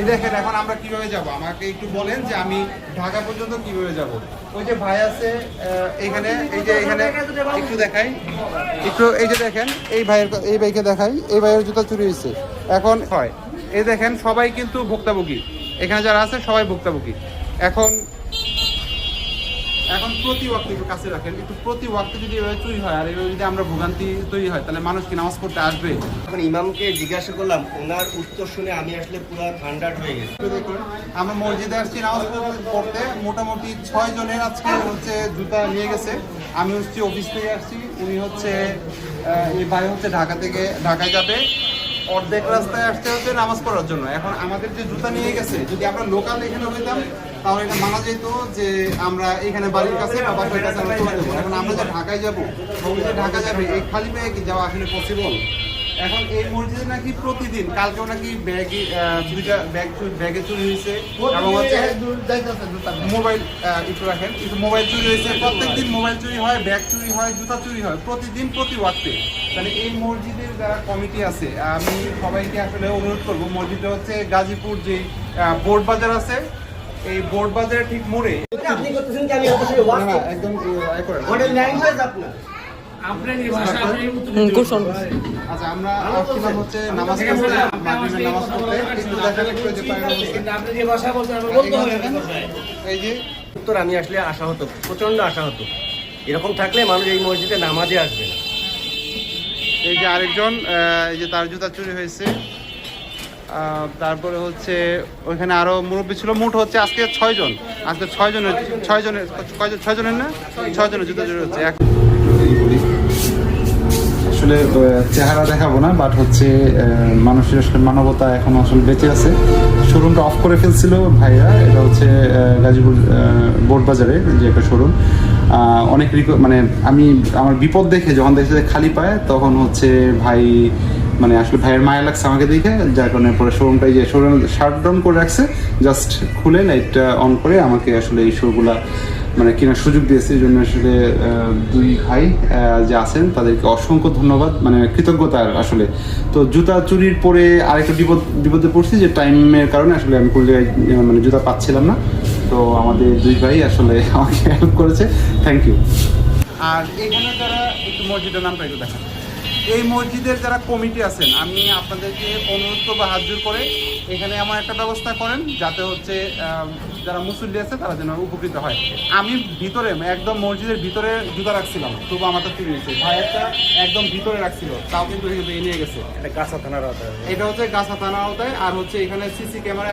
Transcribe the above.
এই দেখেন এখন আমরা কিভাবে যাব, আমাকে একটু বলেন যে আমি ঢাকা পর্যন্ত কিভাবে যাব। ওই যে ভাই আছে এখানে, এই যে এখানে একটু দেখাই, একটু এই যে দেখেন এই ভাইকে দেখাই, এই ভাইয়ের জুতা চুরি হয়েছে। এখন হয় এই দেখেন সবাই কিন্তু ভুক্তভোগী, এখানে যারা আছে সবাই ভুক্তভোগী। এখন প্রতি ওয়াক্ত একটু কাছে রাখেন, একটু প্রতি ওয়াক্তে যদি এভাবে চুরি হয় আর এভাবে যদি আমরা ভোগান্তি তৈরি হয় তাহলে মানুষ কি নামাজ পড়তে আসবে? এখন ইমামকে জিজ্ঞাসা করলাম, ওনার উত্তর শুনে আমি আসলে পুরো ঠান্ডাট হয়ে গেছি। দেখুন আমরা মসজিদে আসছি নামাজ পড়তে, মোটামুটি 6 জনের আজকে হচ্ছে জুতা নিয়ে গেছে। আমি হচ্ছে অফিস থেকে আসছি, উনি হচ্ছে এই ভাই হচ্ছে ঢাকায় যাবে, অর্ধেক রাস্তায় আসতে হচ্ছে নামাজ পড়ার জন্য। এখন আমাদের যে জুতা নিয়ে গেছে, যদি আমরা লোকাল এখানে হইতাম তাহলে এটা মানা যেত যে আমরা এখানে বাড়ির কাছে বা বাসার কাছে আমরা চলে যাবো। এখন আমরা যে ঢাকায় যাবো, ঢাকা যাবে এই খালি পেয়ে কি যাওয়া আসলে পসিবল? এখন এই মসজিদে নাকি প্রতিদিন, কালকেও নাকি দুইটা ব্যাগে চুরি হয়েছে এবং হচ্ছে মোবাইল, একটু রাখেন, একটু মোবাইল চুরি হয়েছে। প্রত্যেকদিন মোবাইল চুরি হয়, ব্যাগ চুরি হয়, জুতা চুরি হয়, প্রতিদিন প্রতি ওয়াক্তে। তাহলে এই মসজিদের যারা কমিটি আছে, আমি সবাইকে আসলে অনুরোধ করবো, মসজিদটা হচ্ছে গাজীপুর যে বোর্ড বাজার আছে, এই বোর্ড বাজারের ঠিক মোড়ে আপনি করতেছেন কি? আমি একদম আচ্ছা আমরা আসছিলাম হচ্ছে নামাজ পড়তে, মাগরিবের নামাজ পড়তে, একটু দেখালে একটু যে এই যে উত্তর আমি আসলে আশাহত, প্রচন্ড আশাহত। এরকম থাকলে মানুষ এই মসজিদে নামাজে আসবে না। এই যে আরেকজন, এই যে তার জুতা চুরি হয়েছে। তারপরে হচ্ছে ওইখানে আরো মুরব্বী ছিল, মোট হচ্ছে আজকে 6 জন, আজকে 6 জনের না 6 জনের জুতা চুরি হচ্ছে। আসলে চেহারা দেখাবো না, বাট হচ্ছে মানুষের আসলে মানবতা এখনো আসলে বেঁচে আছে। শোরুমটা অফ করে ফেলছিল ভাইরা, এটা হচ্ছে গাজীপুর বোর্ড বাজারে যে একটা শোরুম। অনেক মানে আমি আমার বিপদ দেখে যখন দেখছি যে খালি পায়, তখন হচ্ছে ভাই মানে আসলে ভাইয়ের মায়া লাগছে আমাকে দেখে, যার কারণে পরে শোরুমটা যে শোরুম শাট ডাউন করে রাখছে, জাস্ট খুলে লাইটটা অন করে আমাকে আসলে এই শোগুলা মানে কেনার সুযোগ দিয়েছে। এই জন্য আসলে দুই ভাই যে আছেন তাদেরকে অসংখ্য ধন্যবাদ, মানে কৃতজ্ঞতার আসলে। তো জুতা চুরির পরে আরেকটা বিপদে পড়ছি, যে টাইমের কারণে আসলে আমি কোন জায়গায় মানে জুতা পাচ্ছিলাম না। তো আমাদের দুই ভাই আসলে আমাকে হেল্প করেছে, থ্যাংক ইউ। আর এখানে যারা একটু মসজিদের নামটা একটু দেখান, এই মসজিদের যারা কমিটি আছেন, আমি আপনাদেরকে অনুরোধ বা হাত জোর করে এখানে এমন একটা ব্যবস্থা করেন যাতে হচ্ছে যারা মুসল্লি আছে তারা যেন উপকৃত হয়। আমি ভিতরে একদম মসজিদের ভিতরে জুতা রাখছিলাম, তবু আমার তো চুরি হয়েছে। ভাই একটা একদম ভিতরে রাখছিল, তাও কিন্তু নিয়ে গেছে। এটা গাছা থানার আওতায়, এটা হচ্ছে গাছা থানার আওতায়। আর হচ্ছে এখানে সিসি ক্যামেরা